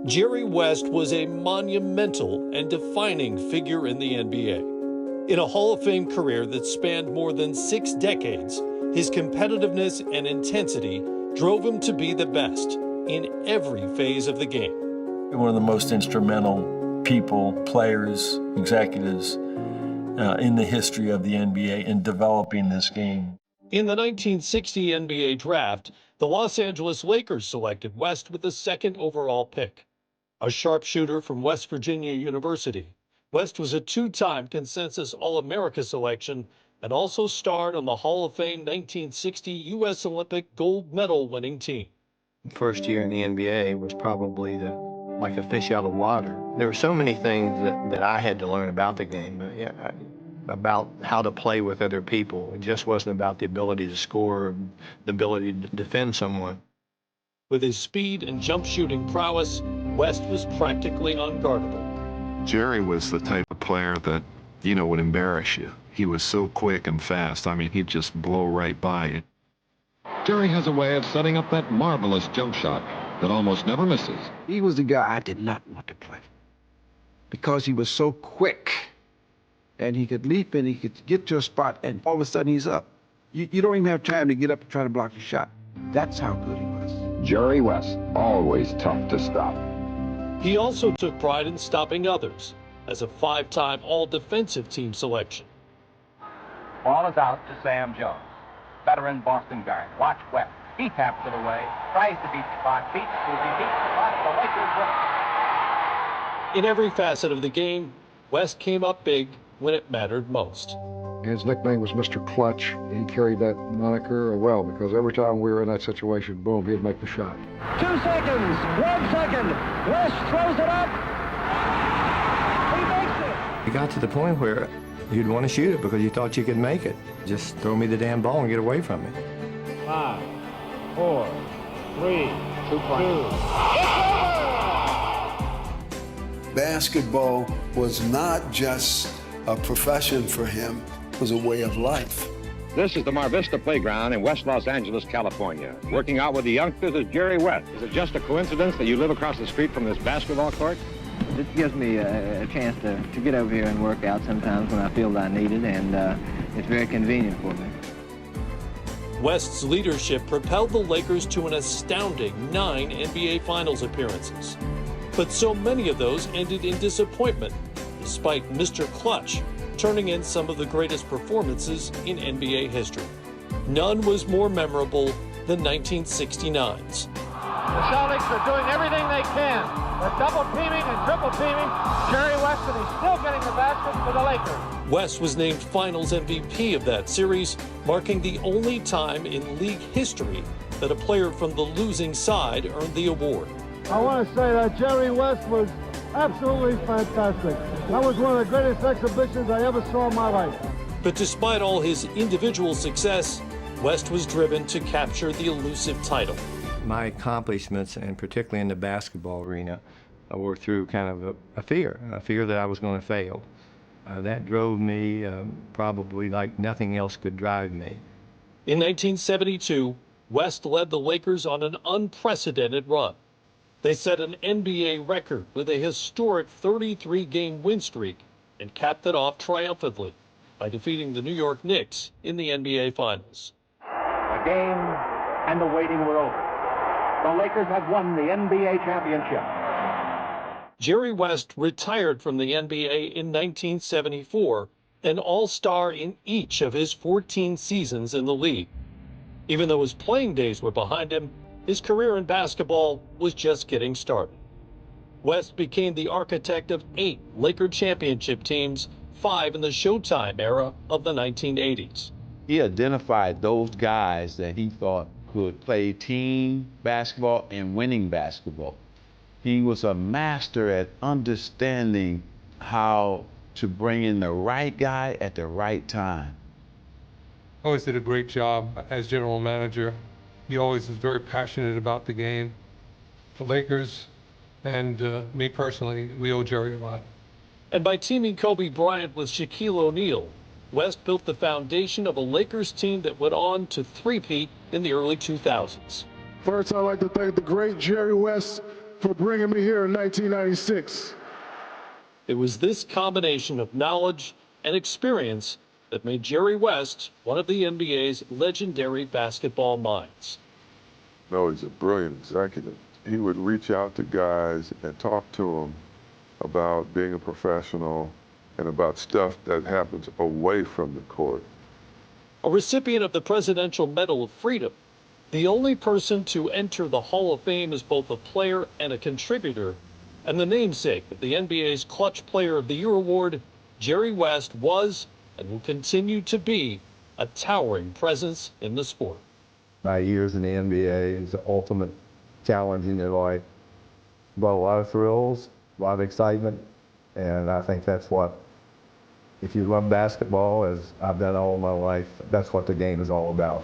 Jerry West was a monumental and defining figure in the NBA. In a Hall of Fame career that spanned more than 6 decades, his competitiveness and intensity drove him to be the best in every phase of the game. One of the most instrumental people, players, executives in the history of the NBA in developing this game. In the 1960 NBA draft, the Los Angeles Lakers selected West with the 2nd overall pick. A sharpshooter from West Virginia University, West was a 2-time consensus All-America selection and also starred on the Hall of Fame 1960 U.S. Olympic gold medal winning team. First year in the NBA was probably like a fish out of water. There were so many things that I had to learn about the game, about how to play with other people. It just wasn't about the ability to score, or the ability to defend someone. With his speed and jump shooting prowess, West was practically unguardable. Jerry was the type of player that, would embarrass you. He was so quick and fast. I mean, he'd just blow right by you. Jerry has a way of setting up that marvelous jump shot that almost never misses. He was the guy I did not want to play because he was so quick and he could leap and he could get to a spot and all of a sudden he's up. You don't even have time to get up and try to block the shot. That's how good he was. Jerry West, always tough to stop. He also took pride in stopping others as a 5-time All-Defensive Team selection. Ball is out to Sam Jones. Veteran Boston guard. Watch West. He taps it away, tries to beat the clock, beats the clock, the Lakers win. In every facet of the game, West came up big when it mattered most. His nickname was Mr. Clutch. He carried that moniker well because every time we were in that situation, boom, he'd make the shot. 2 seconds, 1 second. West throws it up. He makes it. It got to the point where you'd want to shoot it because you thought you could make it. Just throw me the damn ball and get away from it. 5, 4, 3, 2. Basketball was not just a profession for him, it was a way of life. This is the Mar Vista Playground in West Los Angeles, California. Working out with the youngsters is Jerry West. Is it just a coincidence that you live across the street from this basketball court? This gives me a chance to get over here and work out sometimes when I feel that I need it, and it's very convenient for me. West's leadership propelled the Lakers to an astounding 9 NBA Finals appearances. But so many of those ended in disappointment, despite Mr. Clutch turning in some of the greatest performances in NBA history. None was more memorable than 1969's. The Celtics are doing everything they can. They're double teaming and triple teaming Jerry West, and he's still getting the basket for the Lakers. West was named Finals MVP of that series, marking the only time in league history that a player from the losing side earned the award. I want to say that Jerry West was absolutely fantastic. That was one of the greatest exhibitions I ever saw in my life. But despite all his individual success, West was driven to capture the elusive title. My accomplishments, and particularly in the basketball arena, were through kind of a fear that I was going to fail. That drove me probably like nothing else could drive me. In 1972, West led the Lakers on an unprecedented run. They set an NBA record with a historic 33-game win streak and capped it off triumphantly by defeating the New York Knicks in the NBA Finals. The game and the waiting were over. The Lakers had won the NBA championship. Jerry West retired from the NBA in 1974, an all-star in each of his 14 seasons in the league. Even though his playing days were behind him, his career in basketball was just getting started. West became the architect of 8 Laker championship teams, 5 in the Showtime era of the 1980s. He identified those guys that he thought could play team basketball and winning basketball. He was a master at understanding how to bring in the right guy at the right time. Always did a great job as general manager. He always was very passionate about the game. The Lakers and me personally, we owe Jerry a lot. And by teaming Kobe Bryant with Shaquille O'Neal, West built the foundation of a Lakers team that went on to three-peat in the early 2000s. First, I'd like to thank the great Jerry West for bringing me here in 1996. It was this combination of knowledge and experience that made Jerry West one of the NBA's legendary basketball minds. No, he's a brilliant executive. He would reach out to guys and talk to them about being a professional and about stuff that happens away from the court. A recipient of the Presidential Medal of Freedom, the only person to enter the Hall of Fame as both a player and a contributor, and the namesake of the NBA's Clutch Player of the Year award, Jerry West was and will continue to be a towering presence in the sport. My years in the NBA is the ultimate challenge in your life. But a lot of thrills, a lot of excitement, and I think that's what, if you love basketball, as I've done all my life, that's what the game is all about.